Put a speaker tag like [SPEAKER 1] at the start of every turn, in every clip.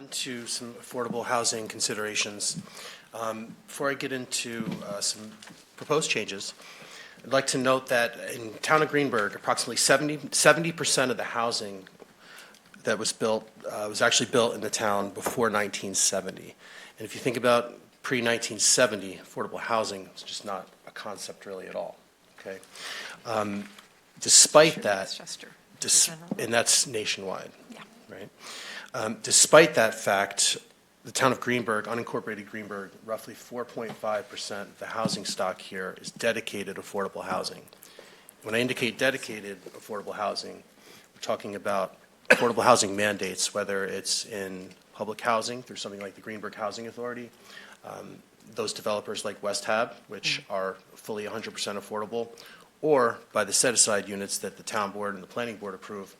[SPEAKER 1] into some affordable housing considerations. Before I get into some proposed changes, I'd like to note that in town of Greenburgh, approximately 70% of the housing that was built was actually built in the town before 1970. And if you think about pre-1970 affordable housing, it's just not a concept really at all. Okay, despite that, and that's nationwide,
[SPEAKER 2] Yeah.
[SPEAKER 1] right? Despite that fact, the town of Greenburgh, unincorporated Greenburgh, roughly 4.5% of the housing stock here is dedicated affordable housing. When I indicate dedicated affordable housing, we're talking about affordable housing mandates, whether it's in public housing through something like the Greenburgh Housing Authority, those developers like West Hab, which are fully 100% affordable, or by the set-aside units that the town board and the planning board approve.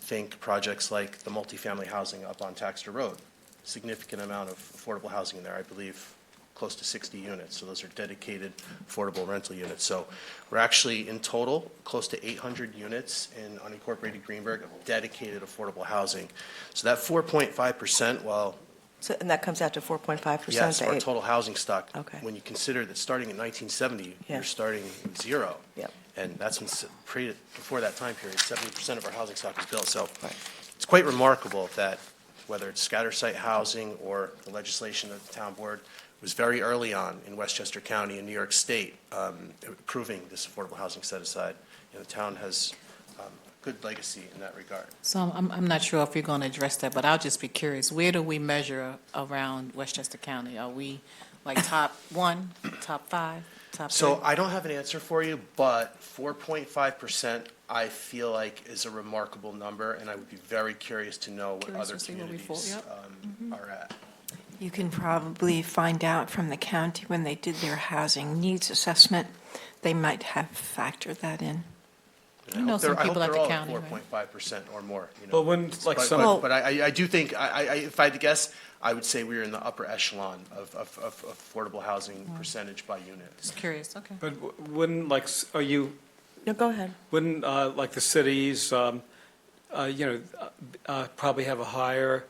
[SPEAKER 1] Think projects like the multifamily housing up on Taxter Road. Significant amount of affordable housing in there, I believe close to 60 units. So those are dedicated affordable rental units. So we're actually in total close to 800 units in unincorporated Greenburgh of dedicated affordable housing. So that 4.5%, while
[SPEAKER 2] And that comes out to 4.5%?
[SPEAKER 1] yes, our total housing stock.
[SPEAKER 2] Okay.
[SPEAKER 1] When you consider that starting in 1970,
[SPEAKER 2] Yeah.
[SPEAKER 1] you're starting with zero.
[SPEAKER 2] Yep.
[SPEAKER 1] And that's when, before that time period, 70% of our housing stock is built. So
[SPEAKER 2] Right.
[SPEAKER 1] it's quite remarkable that whether it's scatter site housing or the legislation of the town board was very early on in Westchester County and New York State approving this affordable housing set aside. You know, the town has good legacy in that regard.
[SPEAKER 3] So I'm not sure if you're going to address that, but I'll just be curious. Where do we measure around Westchester County? Are we like top 1, top 5, top 3?
[SPEAKER 1] So I don't have an answer for you, but 4.5% I feel like is a remarkable number, and I would be very curious to know what
[SPEAKER 3] Curious
[SPEAKER 1] other
[SPEAKER 3] to see where we fall,
[SPEAKER 1] communities
[SPEAKER 3] yep.
[SPEAKER 1] are at.
[SPEAKER 4] You can probably find out from the county when they did their housing needs assessment. They might have factored that in.
[SPEAKER 1] And
[SPEAKER 3] You know some people at the county,
[SPEAKER 1] I
[SPEAKER 3] right?
[SPEAKER 1] hope they're all at 4.5% or more. You know.
[SPEAKER 5] Well, when, like,
[SPEAKER 1] But-
[SPEAKER 5] some-
[SPEAKER 1] but- But I do think, if I had to guess, I would say we're in the upper echelon of affordable housing percentage by unit.
[SPEAKER 3] Just curious, okay.
[SPEAKER 5] But wouldn't, like, are you,
[SPEAKER 2] No, go ahead.
[SPEAKER 5] wouldn't, like, the cities, probably have a higher,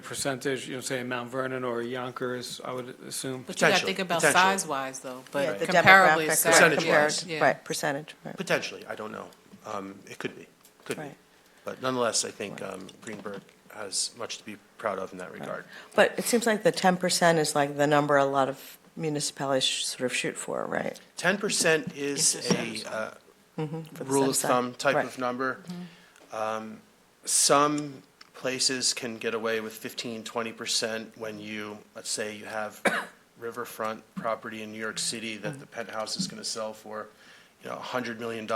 [SPEAKER 5] percentage, say in Mount Vernon or Yonkers, I would assume?
[SPEAKER 3] But you got to
[SPEAKER 1] Potentially,
[SPEAKER 3] think about
[SPEAKER 1] potentially.
[SPEAKER 3] size-wise, though.
[SPEAKER 2] Yeah,
[SPEAKER 3] But
[SPEAKER 2] the
[SPEAKER 3] comparably,
[SPEAKER 2] demographic,
[SPEAKER 3] it's
[SPEAKER 2] right,
[SPEAKER 1] Percentage-wise.
[SPEAKER 2] compared,
[SPEAKER 3] yeah.
[SPEAKER 2] right, percentage, right.
[SPEAKER 1] Potentially, I don't know. It could be.
[SPEAKER 2] Right.
[SPEAKER 1] But nonetheless, I think Greenburgh has much to be proud of in that regard.
[SPEAKER 2] But it seems like the 10% is like the number a lot of municipalities sort of shoot for, right?
[SPEAKER 1] 10% is
[SPEAKER 4] It's a
[SPEAKER 1] a
[SPEAKER 2] For the
[SPEAKER 1] rule of
[SPEAKER 2] set-aside.
[SPEAKER 1] thumb type
[SPEAKER 2] Right.
[SPEAKER 1] of number. Some places can get away with 15, 20% when you, let's say you have riverfront property in New York City that the penthouse is going to sell for, $100 million.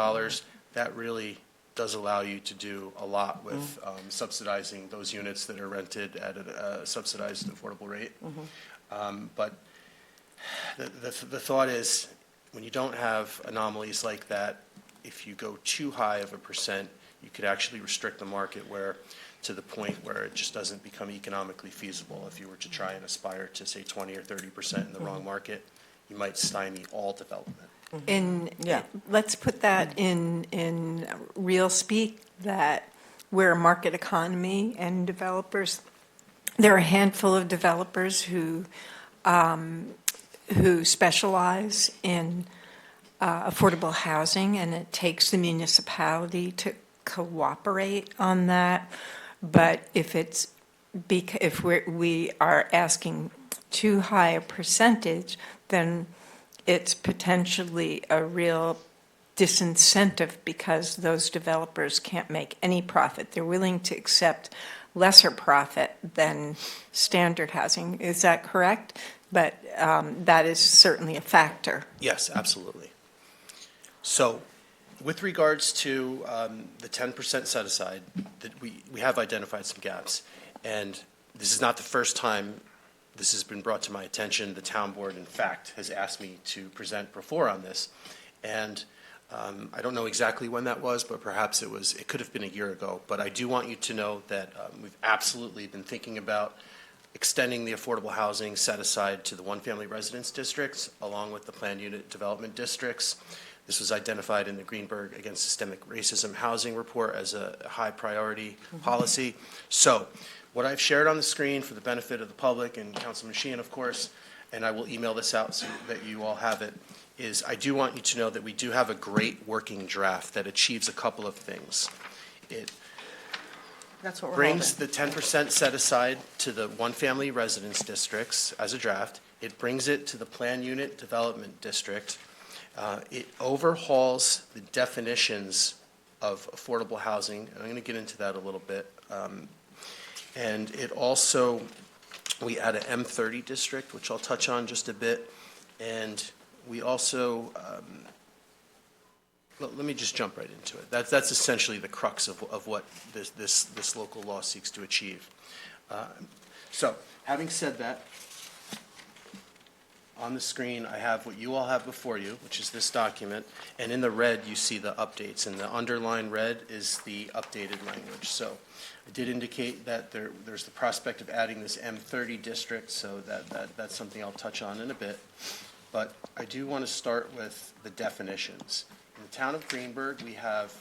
[SPEAKER 1] That really does allow you to do a lot with subsidizing those units that are rented at a subsidized affordable rate. But the thought is, when you don't have anomalies like that, if you go too high of a percent, you could actually restrict the market to the point where it just doesn't become economically feasible. If you were to try and aspire to, say, 20 or 30% in the wrong market, you might stymie all development.
[SPEAKER 2] Yeah.
[SPEAKER 4] Let's put that in real speak, that we're a market economy and developers, there are a handful of developers who specialize in affordable housing, and it takes the municipality to cooperate on that. But if we are asking too high a percentage, then it's potentially a real disincentive because those developers can't make any profit. They're willing to accept lesser profit than standard housing. Is that correct? But that is certainly a factor.
[SPEAKER 1] Yes, absolutely. So with regards to the 10% set aside, that we have identified some gaps. And this is not the first time this has been brought to my attention. The town board, in fact, has asked me to present before on this. And I don't know exactly when that was, but perhaps it could have been a year ago. But I do want you to know that we've absolutely been thinking about extending the affordable housing set aside to the one-family residence districts, along with the planned unit development districts. This was identified in the Greenberg Against Systemic Racism Housing Report as a high priority policy. So what I've shared on the screen for the benefit of the public and Councilman Sheehan, of course, and I will email this out so that you all have it, is I do want you to know that we do have a great working draft that achieves a couple of things. It
[SPEAKER 2] That's what we're
[SPEAKER 1] brings
[SPEAKER 2] holding.
[SPEAKER 1] the 10% set aside to the one-family residence districts as a draft. It brings it to the plan unit development district. It overhauls the definitions of affordable housing, and I'm going to get into that a little bit. And it also, we add an M30 district, which I'll touch on just a bit. And we also, let me just jump right into it. That's essentially the crux of what this local law seeks to achieve. So, having said that, on the screen, I have what you all have before you, which is this document, and in the red, you see the updates, and the underlined red is the updated language. So I did indicate that there's the prospect of adding this M30 district, so that's something I'll touch on in a bit. But I do want to start with the definitions. In the town of Greenberg, we have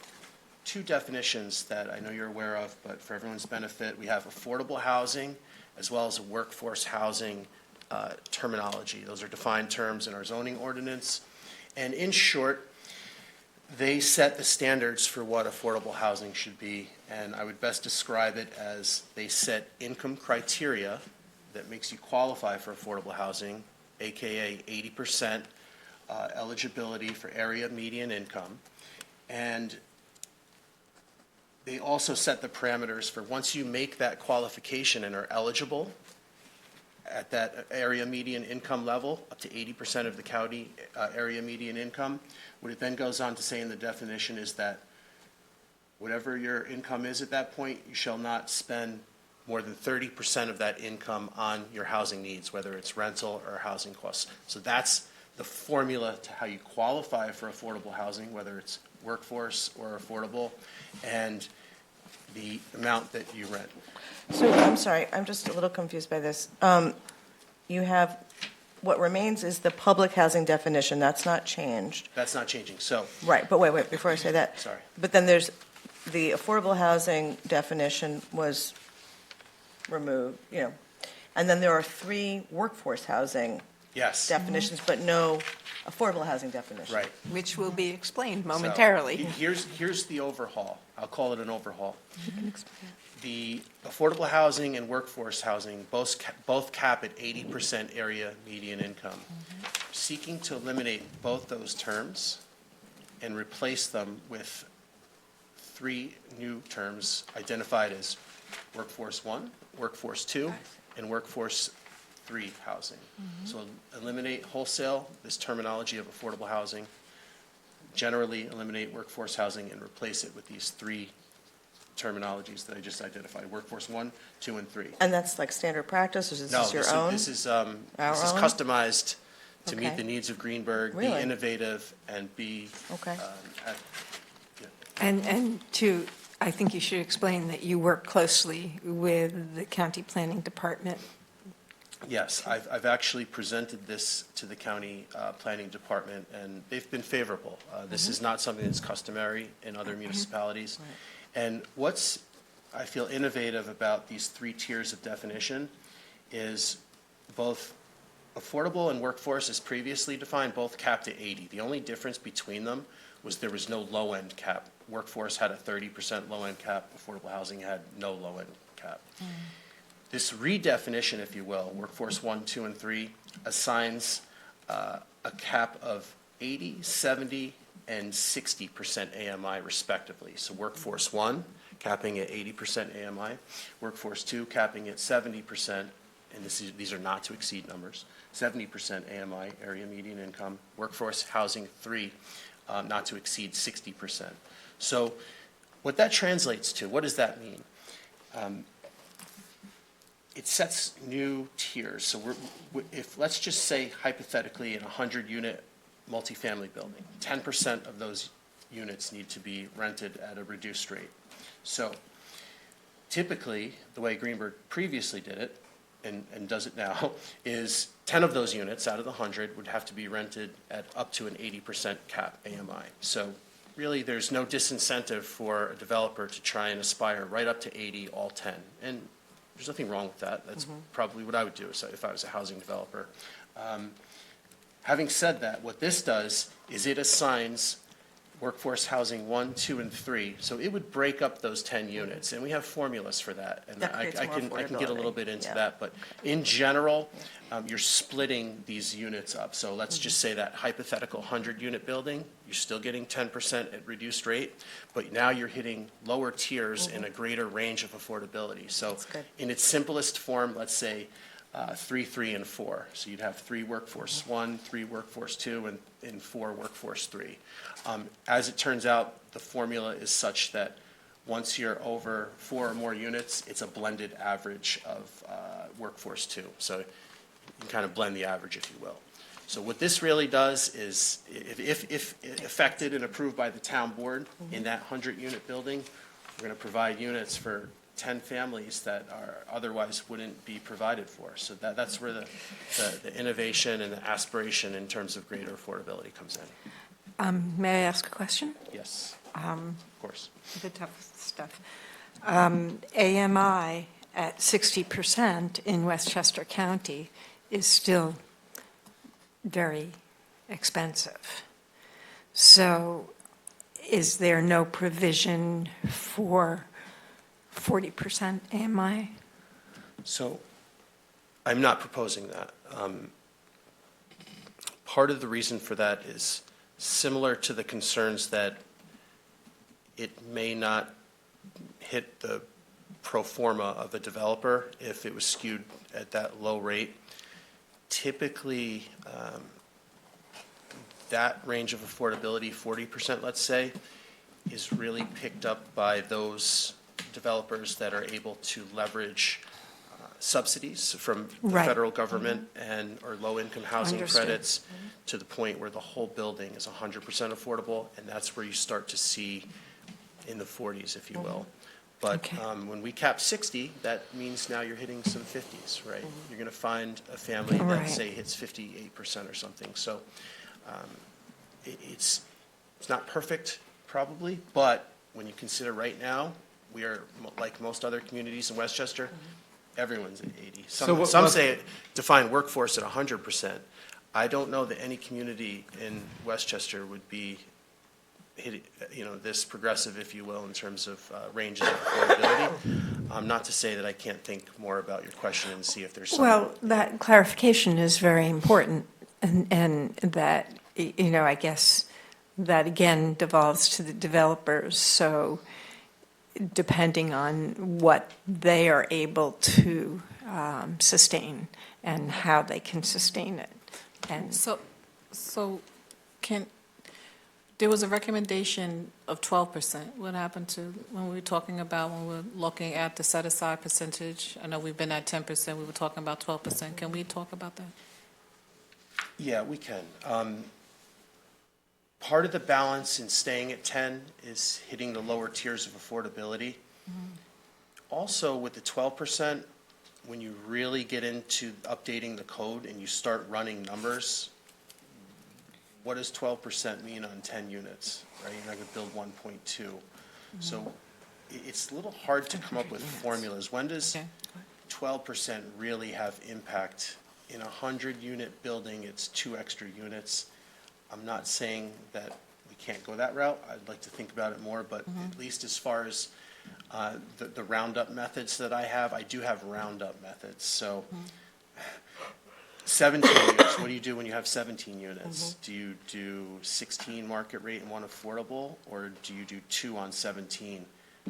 [SPEAKER 1] two definitions that I know you're aware of, but for everyone's benefit, we have affordable housing as well as a workforce housing terminology. Those are defined terms in our zoning ordinance. And in short, they set the standards for what affordable housing should be. And I would best describe it as they set income criteria that makes you qualify for affordable housing, AKA 80% eligibility for area median income. And they also set the parameters for once you make that qualification and are eligible at that area median income level, up to 80% of the county area median income. What it then goes on to say in the definition is that whatever your income is at that point, you shall not spend more than 30% of that income on your housing needs, whether it's rental or housing costs. So that's the formula to how you qualify for affordable housing, whether it's workforce or affordable, and the amount that you rent.
[SPEAKER 2] So, I'm sorry, I'm just a little confused by this. You have, what remains is the public housing definition, that's not changed.
[SPEAKER 1] That's not changing. So,
[SPEAKER 2] Right, but wait, before I say that.
[SPEAKER 1] sorry.
[SPEAKER 2] But then there's, the affordable housing definition was removed, and then there are 3 workforce housing
[SPEAKER 1] Yes,
[SPEAKER 2] definitions, but no affordable housing definition.
[SPEAKER 1] right.
[SPEAKER 4] Which will be explained
[SPEAKER 1] So,
[SPEAKER 4] momentarily.
[SPEAKER 1] here's the overhaul. I'll call it an overhaul. The affordable housing and workforce housing both cap at 80% area median income. Seeking to eliminate both those terms and replace them with 3 new terms identified as Workforce 1, Workforce 2, and Workforce 3 housing. So eliminate wholesale, this terminology of affordable housing, generally eliminate workforce housing and replace it with these 3 terminologies that I just identified, Workforce 1, 2, and 3.
[SPEAKER 2] And that's like standard practice, or is
[SPEAKER 1] No,
[SPEAKER 2] this your own?
[SPEAKER 1] This is
[SPEAKER 2] Our own?
[SPEAKER 1] customized to meet
[SPEAKER 2] Okay.
[SPEAKER 1] the needs of Greenberg, be
[SPEAKER 2] Really?
[SPEAKER 1] innovative, and be,
[SPEAKER 2] Okay.
[SPEAKER 4] And I think you should explain that you work closely with the county planning department.
[SPEAKER 1] yes, I've actually presented this to the county planning department, and they've been favorable. This is not something that's customary in other municipalities. And what's, I feel, innovative about these 3 tiers of definition is both affordable and workforce as previously defined, both capped at 80. The only difference between them was there was no low-end cap. Workforce had a 30% low-end cap, affordable housing had no low-end cap. This redefinition, if you will, Workforce 1, 2, and 3, assigns a cap of 80, 70, and 60% AMI respectively. So Workforce 1, capping at 80% AMI, Workforce 2, capping at 70%, and these are not to exceed numbers, 70% AMI, area median income, Workforce Housing 3, not to exceed 60%. So what that translates to, what does that mean? It sets new tiers. So if, let's just say hypothetically in a 100-unit multifamily building, 10% of those units need to be rented at a reduced rate. So typically, the way Greenberg previously did it, and does it now, is 10 of those units out of the 100 would have to be rented at up to an 80% cap AMI. So really, there's no disincentive for a developer to try and aspire right up to 80, all 10. And there's nothing wrong with that. That's probably what I would do if I was a housing developer. Having said that, what this does is it assigns workforce housing 1, 2, and 3. So it would break up those 10 units, and we have formulas for that. And
[SPEAKER 2] That
[SPEAKER 1] I
[SPEAKER 2] creates more
[SPEAKER 1] can get a little
[SPEAKER 2] affordability.
[SPEAKER 1] bit into
[SPEAKER 2] Yeah.
[SPEAKER 1] that, but in general, you're splitting these units up. So let's just say that hypothetical 100-unit building, you're still getting 10% at reduced rate, but now you're hitting lower tiers in a greater range of affordability. So
[SPEAKER 2] That's good.
[SPEAKER 1] in its simplest form, let's say 3, 3, and 4. So you'd have 3 workforce 1, 3 workforce 2, and 4 workforce 3. As it turns out, the formula is such that once you're over 4 or more units, it's a blended average of workforce 2. So you can kind of blend the average, if you will. So what this really does is, if affected and approved by the town board in that 100-unit building, we're going to provide units for 10 families that are otherwise wouldn't be provided for. So that's where the innovation and the aspiration in terms of greater affordability comes in.
[SPEAKER 4] May I ask a question?
[SPEAKER 1] Yes, of course.
[SPEAKER 4] The tough stuff. AMI at 60% in Westchester County is still very expensive. So is there no provision for 40% AMI?
[SPEAKER 1] So I'm not proposing that. Part of the reason for that is similar to the concerns that it may not hit the pro forma of a developer if it was skewed at that low rate. Typically, that range of affordability, 40%, let's say, is really picked up by those developers that are able to leverage subsidies from the
[SPEAKER 4] Right.
[SPEAKER 1] federal government and, or low-income housing
[SPEAKER 4] Understood.
[SPEAKER 1] credits to the point where the whole building is 100% affordable, and that's where you start to see in the 40s, if you will. But
[SPEAKER 4] Okay.
[SPEAKER 1] when we cap 60, that means now you're hitting some 50s, right? You're going to find a family that,
[SPEAKER 4] Right.
[SPEAKER 1] say, hits 58% or something. So it's not perfect, probably, but when you consider right now, we are, like most other communities in Westchester, everyone's at 80.
[SPEAKER 5] So what-
[SPEAKER 1] Some say define workforce at 100%. I don't know that any community in Westchester would be hitting, this progressive, if you will, in terms of ranges of affordability. Not to say that I can't think more about your question and see if there's something.
[SPEAKER 4] Well, that clarification is very important, and that, I guess that again devolves to the developers. So depending on what they are able to sustain and how they can sustain it. And
[SPEAKER 3] So there was a recommendation of 12%. What happened to, when we were talking about, when we were looking at the set-aside percentage? I know we've been at 10%, we were talking about 12%. Can we talk about that?
[SPEAKER 1] Yeah, we can. Part of the balance in staying at 10 is hitting the lower tiers of affordability. Also, with the 12%, when you really get into updating the code and you start running numbers, what does 12% mean on 10 units, right? You're not going to build 1.2. So it's a little hard to come up with formulas. When does
[SPEAKER 3] Okay.
[SPEAKER 1] 12% really have impact? In a 100-unit building, it's 2 extra units. I'm not saying that we can't go that route. I'd like to think about it more, but at least as far as the roundup methods that I have, I do have roundup methods. So 17 units, what do you do when you have 17 units? Do you do 16 market rate and 1 affordable, or do you do 2 on 17?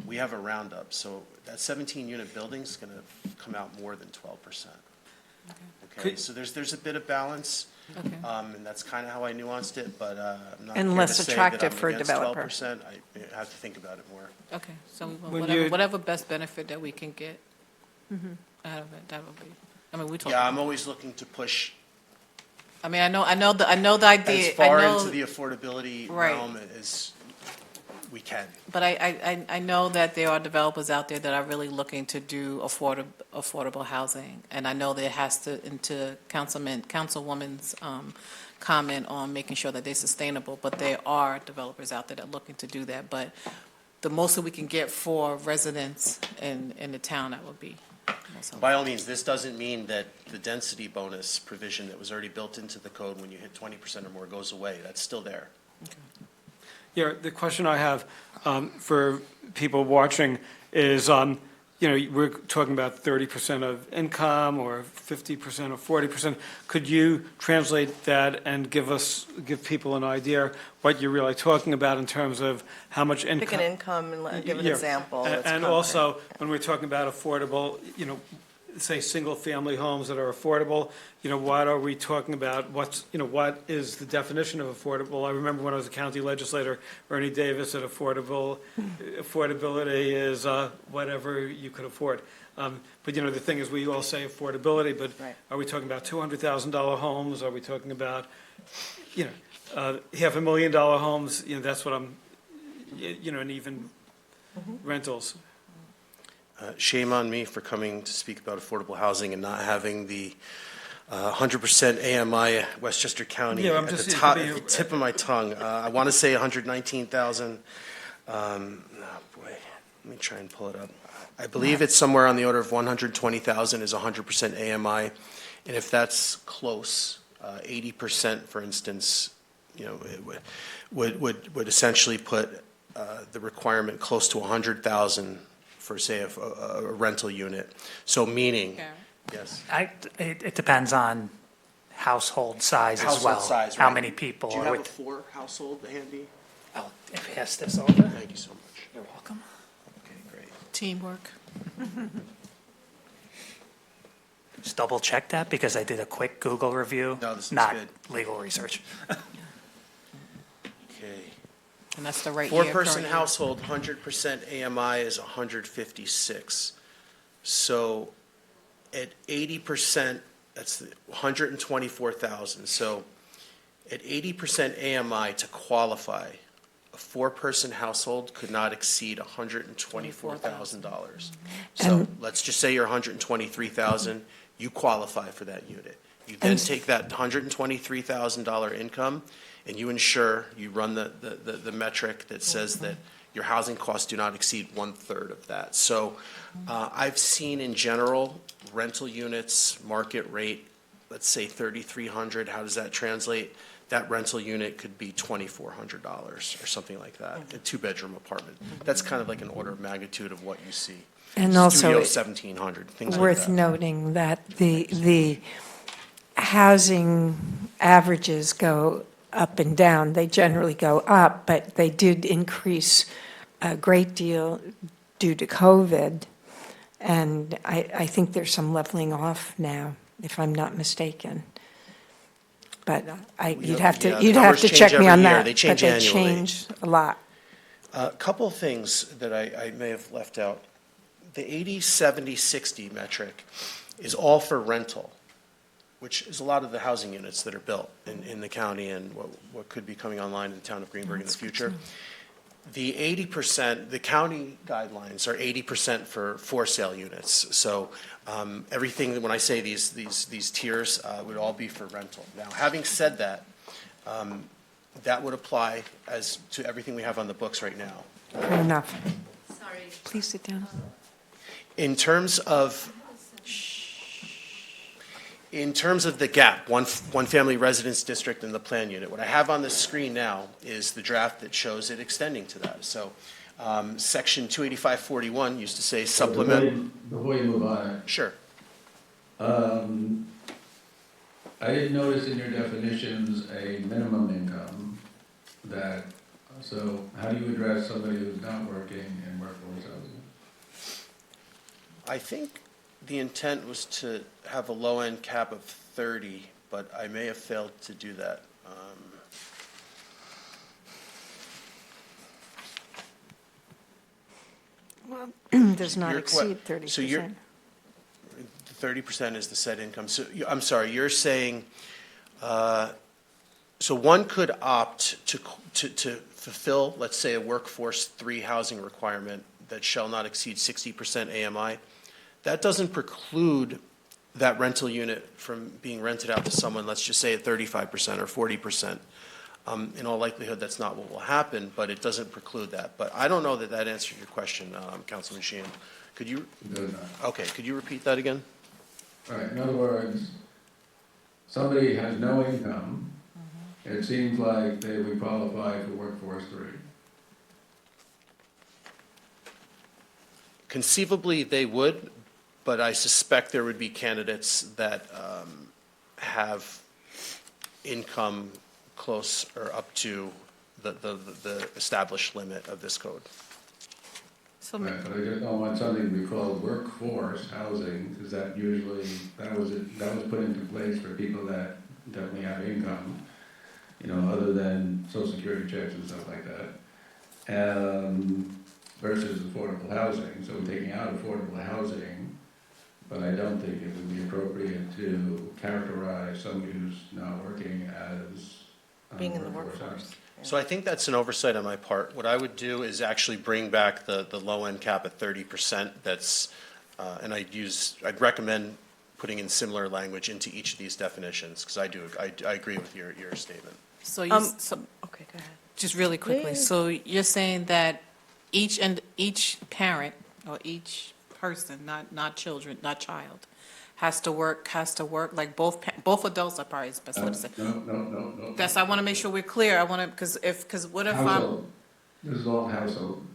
[SPEAKER 1] We have a roundup, so that 17-unit building's going to come out more than 12%. Okay, so there's a bit of balance.
[SPEAKER 3] Okay.
[SPEAKER 1] And that's kind of how I nuanced it, but I'm not
[SPEAKER 4] And
[SPEAKER 1] here
[SPEAKER 4] less
[SPEAKER 1] to say
[SPEAKER 4] attractive
[SPEAKER 1] that I'm
[SPEAKER 4] for a
[SPEAKER 1] against
[SPEAKER 4] developer.
[SPEAKER 1] 12%. I have to think about it more.
[SPEAKER 3] Okay, so
[SPEAKER 5] When you-
[SPEAKER 3] whatever best benefit that we can get out of it, that would be, I mean, we talk.
[SPEAKER 1] Yeah, I'm always looking to push
[SPEAKER 3] I mean, I know the idea.
[SPEAKER 1] as far
[SPEAKER 3] I know,
[SPEAKER 1] into the affordability
[SPEAKER 3] Right.
[SPEAKER 1] realm as we can.
[SPEAKER 3] But I know that there are developers out there that are really looking to do affordable housing. And I know there has to, into Councilwoman's comment on making sure that they're sustainable, but there are developers out there that are looking to do that. But the most that we can get for residents in the town, that would be most helpful.
[SPEAKER 1] By all means, this doesn't mean that the density bonus provision that was already built into the code when you hit 20% or more goes away. That's still there.
[SPEAKER 5] Yeah, the question I have for people watching is, we're talking about 30% of income or 50% or 40%. Could you translate that and give people an idea what you're really talking about in terms of how much income?
[SPEAKER 2] Pick an income and give an
[SPEAKER 5] Yeah.
[SPEAKER 2] example. that's
[SPEAKER 5] And
[SPEAKER 2] concrete.
[SPEAKER 5] also, when we're talking about affordable, say, single-family homes that are affordable, what are we talking about? What is the definition of affordable? I remember when I was a county legislator, Ernie Davis said affordability is whatever you could afford. But, the thing is, we all say affordability, but
[SPEAKER 2] Right.
[SPEAKER 5] are we talking about $200,000 homes? Are we talking about, $500,000 homes? That's what I'm, and even rentals.
[SPEAKER 1] Shame on me for coming to speak about affordable housing and not having the 100% AMI Westchester County
[SPEAKER 5] Yeah, I'm
[SPEAKER 1] at the
[SPEAKER 5] just-
[SPEAKER 1] top, at the tip of my tongue. I want to say 119,000. Oh, boy, let me try and pull it up. I believe it's somewhere on the order of 120,000 is 100% AMI. And if that's close, 80%, for instance, it would essentially put the requirement close to 100,000 for, say, a rental unit. So meaning,
[SPEAKER 3] Garrett?
[SPEAKER 1] yes.
[SPEAKER 6] It depends on household size as
[SPEAKER 1] Household
[SPEAKER 6] well.
[SPEAKER 1] size,
[SPEAKER 6] How
[SPEAKER 1] right.
[SPEAKER 6] many people
[SPEAKER 1] Do you
[SPEAKER 6] are
[SPEAKER 1] have a
[SPEAKER 6] with,
[SPEAKER 1] 4 household handy?
[SPEAKER 6] I'll pass this over.
[SPEAKER 1] Thank you so much.
[SPEAKER 6] You're welcome.
[SPEAKER 1] Okay, great.
[SPEAKER 3] Teamwork.
[SPEAKER 6] Just double check that because I did a quick Google review.
[SPEAKER 1] No, this is
[SPEAKER 6] not
[SPEAKER 1] good.
[SPEAKER 6] legal research.
[SPEAKER 1] Okay.
[SPEAKER 3] And that's the right year.
[SPEAKER 1] Four-person
[SPEAKER 3] current year.
[SPEAKER 1] household, 100% AMI is 156. So at 80%, that's 124,000. So at 80% AMI to qualify, a 4-person household could not exceed $124,000. So let's just say you're 123,000, you qualify for that unit. You then take that $123,000 income and you run the metric that says that your housing costs do not exceed 1/3 of that. So I've seen in general, rental units, market rate, let's say 3,300, how does that translate? That rental unit could be $2,400 or something like that, a 2-bedroom apartment. That's kind of like an order of magnitude of what you see.
[SPEAKER 4] And also,
[SPEAKER 1] Studio, 1,700, things like
[SPEAKER 4] worth
[SPEAKER 1] that.
[SPEAKER 4] noting that the housing averages go up and down. They generally go up, but they did increase a great deal due to COVID. And I think there's some leveling off now, if I'm not mistaken. But you'd have
[SPEAKER 1] yeah,
[SPEAKER 4] to,
[SPEAKER 1] the
[SPEAKER 4] you'd have
[SPEAKER 1] numbers
[SPEAKER 4] to
[SPEAKER 1] change
[SPEAKER 4] check me
[SPEAKER 1] every
[SPEAKER 4] on
[SPEAKER 1] year.
[SPEAKER 4] that.
[SPEAKER 1] They change
[SPEAKER 4] But they
[SPEAKER 1] annually.
[SPEAKER 4] change a lot.
[SPEAKER 1] A couple of things that I may have left out. The 80, 70, 60 metric is all for rental, which is a lot of the housing units that are built in the county and what could be coming online in the town of Greenburgh in the future. The 80%, the county guidelines are 80% for sale units. So everything, when I say these tiers, would all be for rental. Now, having said that, that would apply as to everything we have on the books right now.
[SPEAKER 4] Fair enough.
[SPEAKER 7] Sorry.
[SPEAKER 4] Please sit down.
[SPEAKER 1] In terms of the gap, one family residence district in the plan unit, what I have on the screen now is the draft that shows it extending to that. So section 28541 used to say supplement.
[SPEAKER 8] Before you move on,
[SPEAKER 1] Sure.
[SPEAKER 8] I didn't notice in your definitions a minimum income so how do you address somebody who's not working in workforce housing?
[SPEAKER 1] I think the intent was to have a low-end cap of 30, but I may have failed to do that.
[SPEAKER 4] Does not
[SPEAKER 1] Your que-
[SPEAKER 4] exceed
[SPEAKER 1] so you're-
[SPEAKER 4] 30%.
[SPEAKER 1] 30% is the set income. So, I'm sorry, you're saying So one could opt to fulfill, let's say, a workforce 3 housing requirement that shall not exceed 60% AMI. That doesn't preclude that rental unit from being rented out to someone, let's just say at 35% or 40%. In all likelihood, that's not what will happen, but it doesn't preclude that. But I don't know that that answered your question, Councilman Sheehan. Could you,
[SPEAKER 8] Does not.
[SPEAKER 1] okay, could you repeat that again?
[SPEAKER 8] Right, in other words, somebody has no income, it seems like they would qualify for workforce 3.
[SPEAKER 1] Conceivably, they would, but I suspect there would be candidates that have income close or up to the established limit of this code.
[SPEAKER 3] So,
[SPEAKER 8] Right, but I just don't want something to be called workforce housing, because that usually, that was put into place for people that definitely have income, you know, other than social security checks and stuff like that, versus affordable housing. So we're taking out affordable housing, but I don't think it would be appropriate to characterize somebody who's not working as
[SPEAKER 2] Being in the
[SPEAKER 8] workforce
[SPEAKER 2] workforce.
[SPEAKER 8] housing.
[SPEAKER 1] So I think that's an oversight on my part. What I would do is actually bring back the low-end cap at 30%. That's, and I'd recommend putting in similar language into each of these definitions, because I agree with your statement.
[SPEAKER 3] so you, so,
[SPEAKER 2] Okay, go ahead.
[SPEAKER 3] just really quickly,
[SPEAKER 2] Yeah.
[SPEAKER 3] so you're saying that each parent or each person, not children, not child, has to work, like both adults are probably best way to say.
[SPEAKER 8] No.
[SPEAKER 3] That's, I want to make sure we're clear. I want to, because what if I'm,
[SPEAKER 8] Household, this is all household.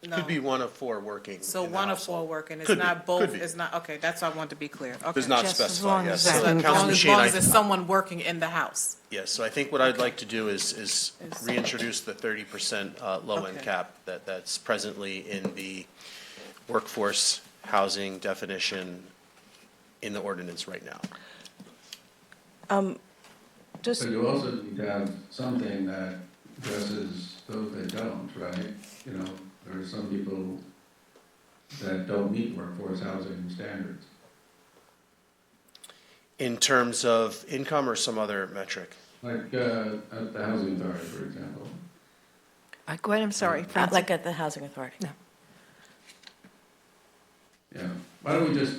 [SPEAKER 3] no.
[SPEAKER 1] Could be one of 4 working.
[SPEAKER 3] So
[SPEAKER 1] in the
[SPEAKER 3] one of
[SPEAKER 1] household.
[SPEAKER 3] 4 working, it's
[SPEAKER 1] Could be,
[SPEAKER 3] not both,
[SPEAKER 1] could be.
[SPEAKER 3] it's not, okay, that's what I want to be clear. Okay.
[SPEAKER 1] Does not
[SPEAKER 4] Just as
[SPEAKER 1] specify,
[SPEAKER 4] long
[SPEAKER 1] yes.
[SPEAKER 4] as
[SPEAKER 1] So
[SPEAKER 4] that
[SPEAKER 3] So as
[SPEAKER 1] Councilman
[SPEAKER 3] long as,
[SPEAKER 1] Sheehan,
[SPEAKER 3] there's someone working in the house.
[SPEAKER 1] yes, so I think what I'd like to do is reintroduce the 30% low-end
[SPEAKER 3] Okay.
[SPEAKER 1] cap that's presently in the workforce housing definition in the ordinance right now.
[SPEAKER 2] Just,
[SPEAKER 8] But you also need to have something that addresses those that don't, right? You know, there are some people that don't meet workforce housing standards.
[SPEAKER 1] In terms of income or some other metric?
[SPEAKER 8] Like, at the housing authority, for example.
[SPEAKER 4] Go ahead, I'm sorry. Francie.
[SPEAKER 2] like at the housing authority.
[SPEAKER 4] No.
[SPEAKER 8] Yeah, why don't we just,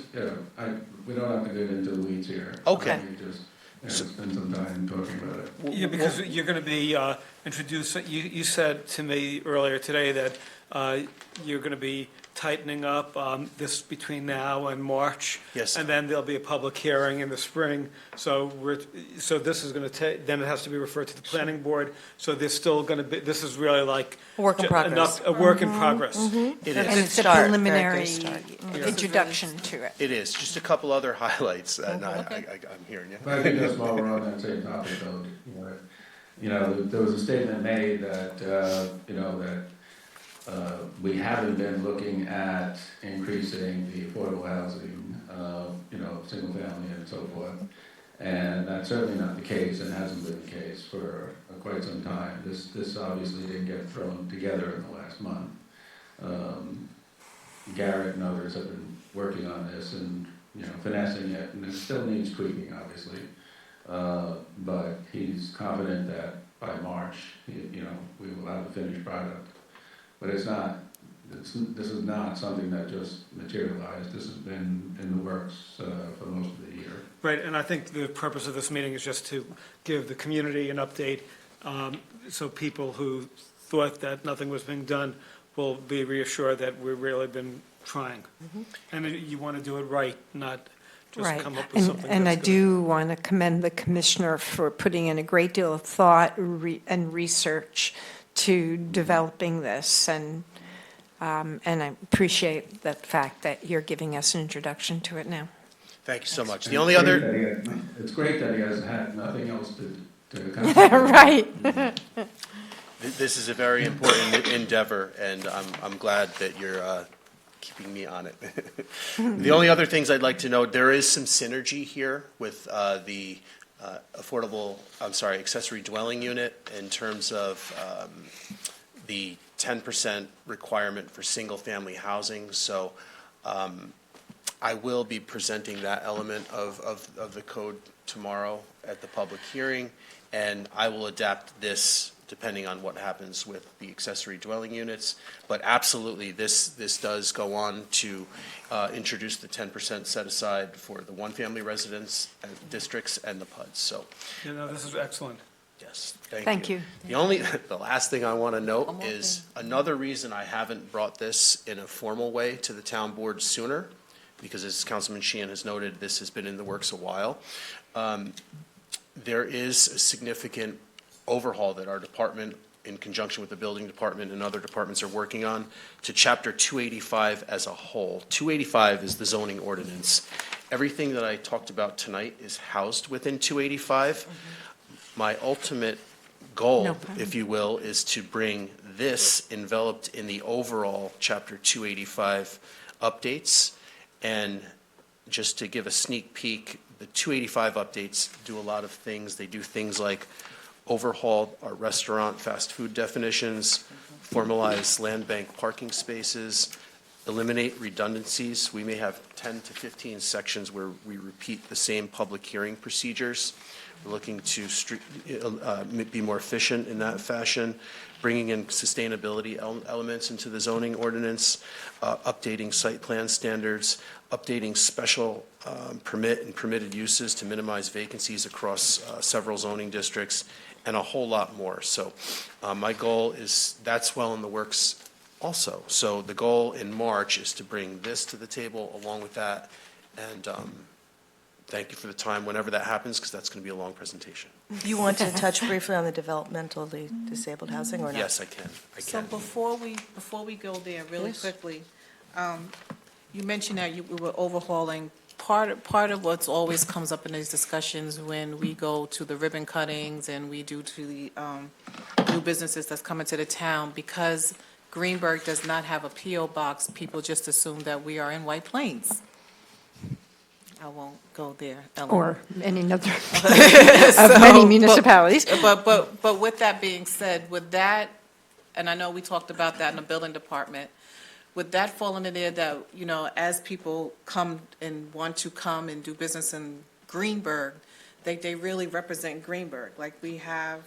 [SPEAKER 8] we don't have to get into the weeds here.
[SPEAKER 1] Okay.
[SPEAKER 8] Why don't we just, spend some time talking about it.
[SPEAKER 5] Yeah, because you're going to be introducing, you said to me earlier today that you're going to be tightening up this between now and March.
[SPEAKER 1] Yes.
[SPEAKER 5] And then there'll be a public hearing in the spring. So this is going to take, then it has to be referred to the planning board. So there's still going to be, this is really like.
[SPEAKER 2] Work in progress.
[SPEAKER 5] A work in progress.
[SPEAKER 1] It
[SPEAKER 4] And
[SPEAKER 1] is,
[SPEAKER 4] it's a
[SPEAKER 2] Start, very good
[SPEAKER 4] preliminary
[SPEAKER 2] start.
[SPEAKER 4] introduction to it.
[SPEAKER 1] it is. Just a couple other highlights, and I'm hearing you.
[SPEAKER 8] But I think just while we're on that same topic though, there was a statement made that, we haven't been looking at increasing the affordable housing, single family and so forth. And that's certainly not the case and hasn't been the case for quite some time. This obviously didn't get thrown together in the last month. Garrett and others have been working on this and, finessing it, and it still needs tweaking, obviously. But he's confident that by March, we will have a finished product. But this is not something that just materialized. This has been in the works for most of the year.
[SPEAKER 5] Right, and I think the purpose of this meeting is just to give the community an update, so people who thought that nothing was being done will be reassured that we've really been trying. And you want to do it right, not just
[SPEAKER 4] Right.
[SPEAKER 5] come up with something
[SPEAKER 4] And I
[SPEAKER 5] that's gonna-
[SPEAKER 4] do want to commend the commissioner for putting in a great deal of thought and research to developing this. And I appreciate the fact that you're giving us an introduction to it now.
[SPEAKER 1] Thank you so much.
[SPEAKER 8] And
[SPEAKER 1] The only
[SPEAKER 8] it's great
[SPEAKER 1] other,
[SPEAKER 8] that it's great that he has had nothing else to accomplish.
[SPEAKER 4] Right.
[SPEAKER 1] this is a very important endeavor, and I'm glad that you're keeping me on it. The only other things I'd like to note, there is some synergy here with the accessory dwelling unit in terms of the 10% requirement for single-family housing. So I will be presenting that element of the code tomorrow at the public hearing, and I will adapt this depending on what happens with the accessory dwelling units. But absolutely, this does go on to introduce the 10% set aside for the one-family residence districts and the PUDs. So,
[SPEAKER 5] You know, this is excellent.
[SPEAKER 1] yes, thank you.
[SPEAKER 4] Thank you.
[SPEAKER 1] The last thing I want to note
[SPEAKER 3] One more
[SPEAKER 1] is another reason I haven't brought this in a formal way to the town board sooner, because as Councilman Sheehan has noted, this has been in the works a while. There is a significant overhaul that our department, in conjunction with the building department and other departments, are working on to Chapter 285 as a whole. 285 is the zoning ordinance. Everything that I talked about tonight is housed within 285. My ultimate goal,
[SPEAKER 4] No problem.
[SPEAKER 1] if you will, is to bring this enveloped in the overall Chapter 285 updates. And just to give a sneak peek, the 285 updates do a lot of things. They do things like overhaul our restaurant fast food definitions, formalize land bank parking spaces, eliminate redundancies. We may have 10 to 15 sections where we repeat the same public hearing procedures. We're looking to be more efficient in that fashion, bringing in sustainability elements into the zoning ordinance, updating site plan standards, updating special permit and permitted uses to minimize vacancies across several zoning districts, and a whole lot more. So my goal is, that's well in the works also. So the goal in March is to bring this to the table along with that, and thank you for the time whenever that happens, because that's going to be a long presentation.
[SPEAKER 2] You want to touch briefly on the developmentally disabled housing or not?
[SPEAKER 1] Yes, I can.
[SPEAKER 3] So before we go there, really
[SPEAKER 2] Yes.
[SPEAKER 3] quickly, you mentioned that we were overhauling. Part of what's always comes up in these discussions when we go to the ribbon cuttings and we do to the new businesses that's coming to the town, because Greenberg does not have a P.O. box, people just assume that we are in White Plains. I won't go there, Ellen.
[SPEAKER 4] Or any other of many municipalities.
[SPEAKER 3] But with that being said, with that, and I know we talked about that in the building department, would that fall into there that, you know, as people come and want to come and do business in Greenberg, they really represent Greenberg? Like we have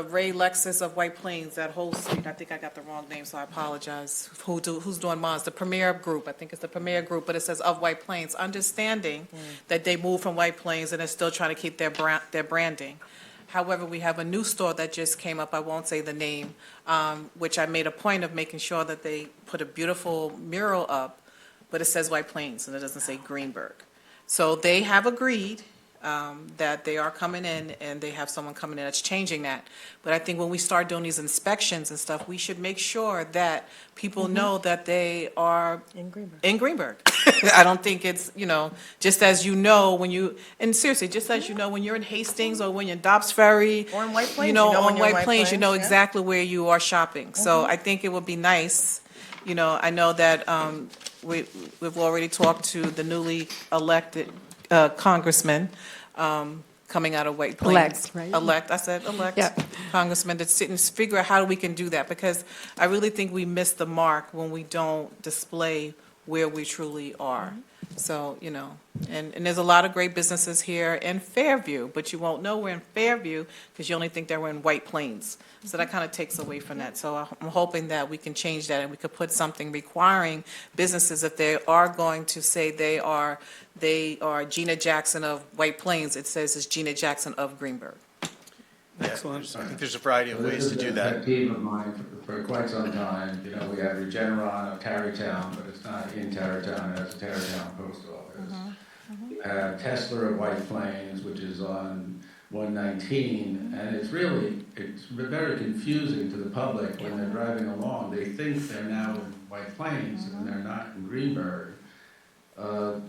[SPEAKER 3] Ray Lexus of White Plains, that whole street, I think I got the wrong name, so I apologize. Who's doing mine? The Premier Group, I think it's the Premier Group, but it says of White Plains, understanding that they moved from White Plains and they're still trying to keep their branding. However, we have a new store that just came up, I won't say the name, which I made a point of making sure that they put a beautiful mural up, but it says White Plains and it doesn't say Greenberg. So they have agreed that they are coming in and they have someone coming in that's changing that. But I think when we start doing these inspections and stuff, we should make sure that people know that they are
[SPEAKER 2] In Greenberg.
[SPEAKER 3] in Greenberg. I don't think it's, you know, just as you know when you, and seriously, just as you know when you're in Hastings or when you're in Dobbs Ferry.
[SPEAKER 2] Or in White Plains,
[SPEAKER 3] You know,
[SPEAKER 2] you know when
[SPEAKER 3] on
[SPEAKER 2] you're in
[SPEAKER 3] White
[SPEAKER 2] White
[SPEAKER 3] Plains, you know
[SPEAKER 2] Plains, yeah.
[SPEAKER 3] exactly where you are shopping. So I think it would be nice, you know, I know that we've already talked to the newly elected congressman coming out of White Plains.
[SPEAKER 4] Elect, right?
[SPEAKER 3] Elect, I said elect.
[SPEAKER 4] Yeah.
[SPEAKER 3] Congressman, to sit and figure out how we can do that, because I really think we miss the mark when we don't display where we truly are. So, you know, and there's a lot of great businesses here in Fairview, but you won't know we're in Fairview because you only think that we're in White Plains. So that kind of takes away from that. So I'm hoping that we can change that and we could put something requiring businesses, if they are going to say they are Gina Jackson of White Plains, it says it's Gina Jackson of Greenberg.
[SPEAKER 1] Yeah,
[SPEAKER 5] Excellent.
[SPEAKER 1] I think there's a variety of ways to do
[SPEAKER 8] This
[SPEAKER 1] that.
[SPEAKER 8] has been a pet peeve of mine for quite some time. You know, we have Regeneron of Tarrytown, but it's not in Tarrytown, it's a Tarrytown post office. You have Tesla of White Plains, which is on 119, and it's very confusing to the public when they're driving along. They think they're now in White Plains, and they're not in Greenberg.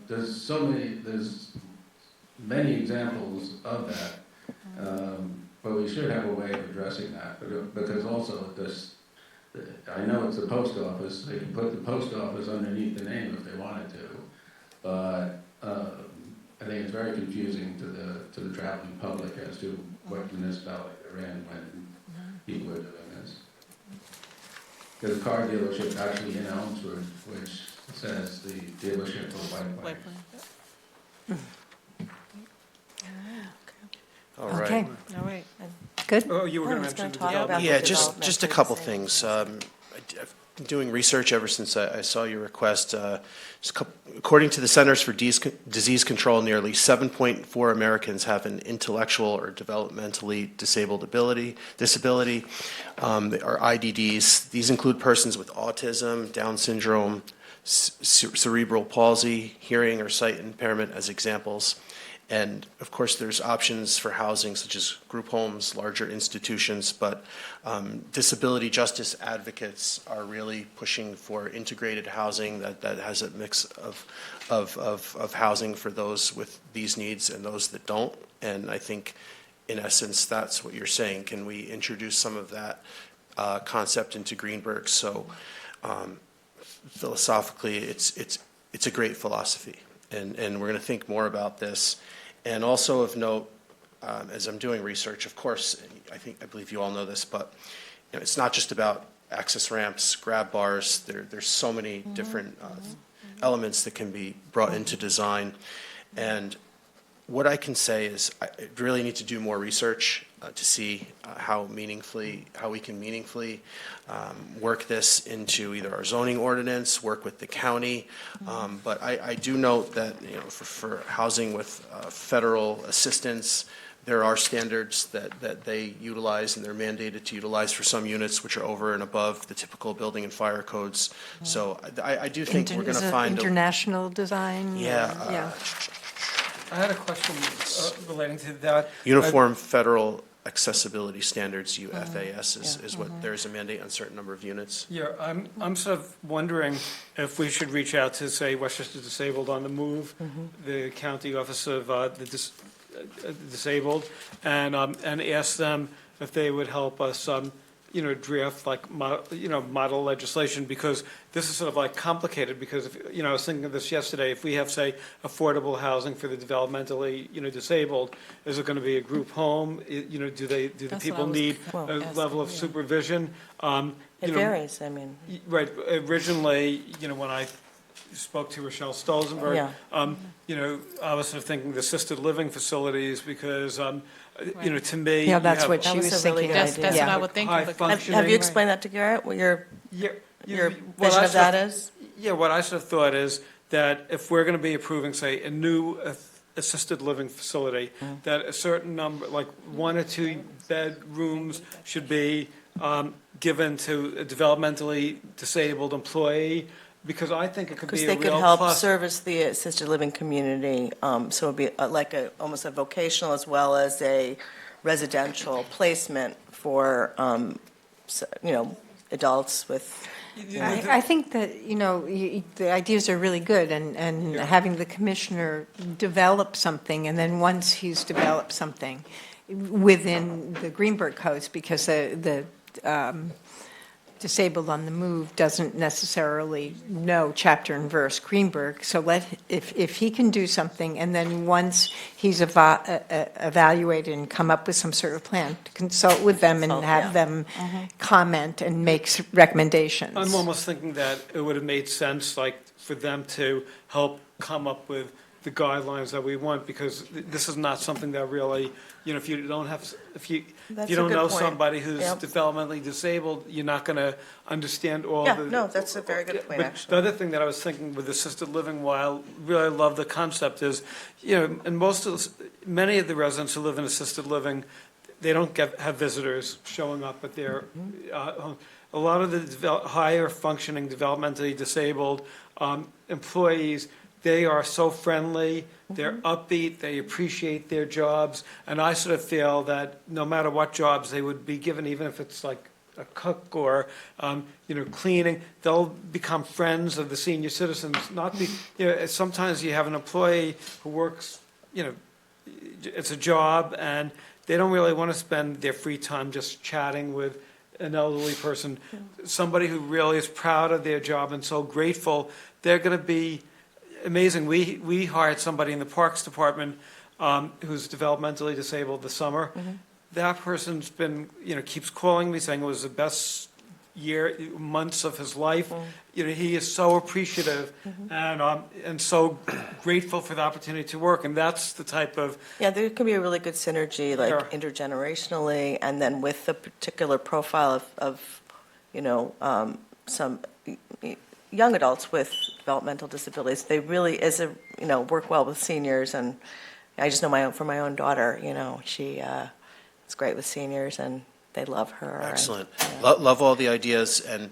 [SPEAKER 8] There's many examples of that. But we should have a way of addressing that, because also I know it's the post office, they can put the post office underneath the name if they wanted to, but I think it's very confusing to the traveling public as to what municipality they're in when people are doing this. there's a car dealership actually in Elmswood, which says the dealership of White
[SPEAKER 3] White
[SPEAKER 8] Plains.
[SPEAKER 3] Plains.
[SPEAKER 1] All right.
[SPEAKER 4] Okay,
[SPEAKER 2] All right.
[SPEAKER 4] good.
[SPEAKER 5] Oh, you were
[SPEAKER 2] I
[SPEAKER 5] going to
[SPEAKER 2] was gonna
[SPEAKER 5] mention the
[SPEAKER 2] talk about
[SPEAKER 5] development.
[SPEAKER 1] Yeah,
[SPEAKER 2] the
[SPEAKER 1] just a
[SPEAKER 2] developmentally
[SPEAKER 1] couple
[SPEAKER 2] disabled.
[SPEAKER 1] things. I've been doing research ever since I saw your request. According to the Centers for Disease Control, nearly 7.4 Americans have an intellectual or developmentally disability, or IDDs. These include persons with autism, Down syndrome, cerebral palsy, hearing or sight impairment as examples. And of course, there's options for housing such as group homes, larger institutions, but disability justice advocates are really pushing for integrated housing that has a mix of housing for those with these needs and those that don't. And I think, in essence, that's what you're saying. Can we introduce some of that concept into Greenberg? So philosophically, it's a great philosophy, and we're going to think more about this. And also of note, as I'm doing research, of course, I believe you all know this, but it's not just about access ramps, grab bars. There's so many different elements that can be brought into design. And what I can say is I really need to do more research to see how we can meaningfully work this into either our zoning ordinance, work with the county. But I do note that, for housing with federal assistance, there are standards that they utilize and they're mandated to utilize for some units which are over and above the typical building and fire codes. So I do think we're going to find
[SPEAKER 4] International design?
[SPEAKER 1] Yeah.
[SPEAKER 5] I had a question relating to that.
[SPEAKER 1] Uniform Federal Accessibility Standards, UFAS, is what, there's a mandate on a certain number of units.
[SPEAKER 5] Yeah, I'm sort of wondering if we should reach out to, say, Westchester Disabled on the Move, the County Office of the Disabled, and ask them if they would help us, draft like, model legislation, because this is sort of like complicated, because if, I was thinking of this yesterday, if we have, say, affordable housing for the developmentally, disabled, is it going to be a group home? Do the
[SPEAKER 3] That's what
[SPEAKER 5] people
[SPEAKER 3] I was
[SPEAKER 5] need
[SPEAKER 2] Well,
[SPEAKER 5] a level of
[SPEAKER 3] asking, yeah.
[SPEAKER 5] supervision?
[SPEAKER 2] It varies, I mean.
[SPEAKER 5] Right, originally, when I spoke to Rochelle Stolzenberg,
[SPEAKER 2] Yeah.
[SPEAKER 5] I was sort of thinking the assisted living facilities, because, to me.
[SPEAKER 4] Yeah,
[SPEAKER 5] you
[SPEAKER 4] that's
[SPEAKER 5] have
[SPEAKER 4] what
[SPEAKER 2] That
[SPEAKER 4] she
[SPEAKER 2] was
[SPEAKER 4] was
[SPEAKER 2] a really
[SPEAKER 4] thinking.
[SPEAKER 2] good
[SPEAKER 3] That's what
[SPEAKER 2] idea.
[SPEAKER 3] I would think.
[SPEAKER 5] High
[SPEAKER 3] of the-
[SPEAKER 5] function-
[SPEAKER 2] Have you explained that to Garrett, what your
[SPEAKER 5] Yeah,
[SPEAKER 2] vision
[SPEAKER 5] well,
[SPEAKER 2] of that is?
[SPEAKER 5] Yeah, what I sort of thought is that if we're going to be approving, say, a new assisted living facility, that a certain number, like 1 or 2 bedrooms should be given to a developmentally disabled employee, because I think it could
[SPEAKER 2] Because
[SPEAKER 5] be
[SPEAKER 2] they
[SPEAKER 5] a
[SPEAKER 2] could
[SPEAKER 5] real
[SPEAKER 2] help
[SPEAKER 5] plus.
[SPEAKER 2] service the assisted living community, so it'd be like almost a vocational as well as a residential placement for, adults with,
[SPEAKER 4] I think that, the ideas are really good, and having the commissioner develop something, and then once he's developed something within the Greenberg codes, because the Disabled on the Move doesn't necessarily know chapter and verse Greenberg, so if he can do something, and then once he's evaluated and come up with some sort of plan, to consult with them and
[SPEAKER 2] Consult,
[SPEAKER 4] have
[SPEAKER 2] yeah.
[SPEAKER 4] them comment and make recommendations.
[SPEAKER 5] I'm almost thinking that it would have made sense, like, for them to help come up with the guidelines that we want, because this is not something that really, if you don't have, if you
[SPEAKER 2] That's
[SPEAKER 5] you
[SPEAKER 2] a
[SPEAKER 5] don't
[SPEAKER 2] good
[SPEAKER 5] know
[SPEAKER 2] point.
[SPEAKER 5] somebody who's
[SPEAKER 2] Yep.
[SPEAKER 5] developmentally disabled, you're not going to understand all
[SPEAKER 2] yeah,
[SPEAKER 5] the.
[SPEAKER 2] no, that's a very good point,
[SPEAKER 5] But the
[SPEAKER 2] actually.
[SPEAKER 5] other thing that I was thinking with assisted living, while I really love the concept, is, and many of the residents who live in assisted living, they don't have visitors showing up at their home. A lot of the higher functioning developmentally disabled employees, they are so friendly, they're upbeat, they appreciate their jobs, and I sort of feel that no matter what jobs they would be given, even if it's like a cook or, cleaning, they'll become friends of the senior citizens, not be, sometimes you have an employee who works, it's a job, and they don't really want to spend their free time just chatting with an elderly person. Somebody who really is proud of their job and so grateful, they're going to be amazing. We hired somebody in the Parks Department who's developmentally disabled this summer. That person's been, keeps calling me saying it was the best months of his life. You know, he is so appreciative and so grateful for the opportunity to work, and that's the type of,
[SPEAKER 2] Yeah, there can be a really good synergy, like
[SPEAKER 5] Sure.
[SPEAKER 2] intergenerationally, and then with the particular profile of some young adults with developmental disabilities. They really work well with seniors, and I just know from my own daughter, she is great with seniors, and they love her. and,
[SPEAKER 1] Excellent.
[SPEAKER 2] yeah.
[SPEAKER 1] Love all the ideas, and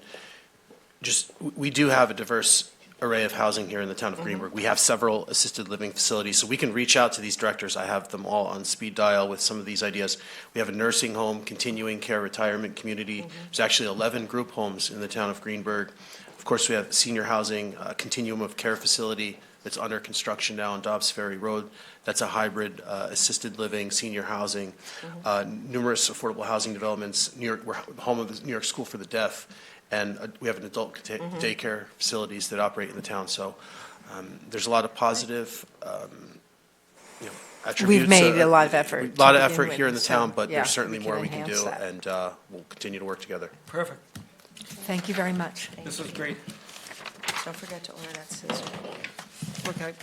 [SPEAKER 1] we do have a diverse array of housing here in the town of Greenburgh. We have several assisted living facilities, so we can reach out to these directors. I have them all on speed dial with some of these ideas. We have a nursing home, continuing care retirement community. There's actually 11 group homes in the town of Greenburgh. Of course, we have senior housing, a continuum of care facility that's under construction now on Dobbs Ferry Road. That's a hybrid assisted living, senior housing, numerous affordable housing developments. We're home of the New York School for the Deaf, and we have an adult daycare facilities that operate in the town. So there's a lot of positive, attributes.
[SPEAKER 4] We've made a lot of effort.
[SPEAKER 1] A lot
[SPEAKER 4] to
[SPEAKER 1] of
[SPEAKER 4] begin
[SPEAKER 1] effort
[SPEAKER 4] with,
[SPEAKER 1] here in the
[SPEAKER 4] so,
[SPEAKER 1] town, but
[SPEAKER 4] yeah,
[SPEAKER 1] there's certainly
[SPEAKER 4] we
[SPEAKER 1] more
[SPEAKER 4] can
[SPEAKER 1] we can
[SPEAKER 4] enhance
[SPEAKER 1] do,
[SPEAKER 4] that.
[SPEAKER 1] and we'll continue to work together.
[SPEAKER 5] perfect.
[SPEAKER 4] Thank you very much.
[SPEAKER 5] This was great.
[SPEAKER 2] Don't forget to order that scissor.
[SPEAKER 5] Okay.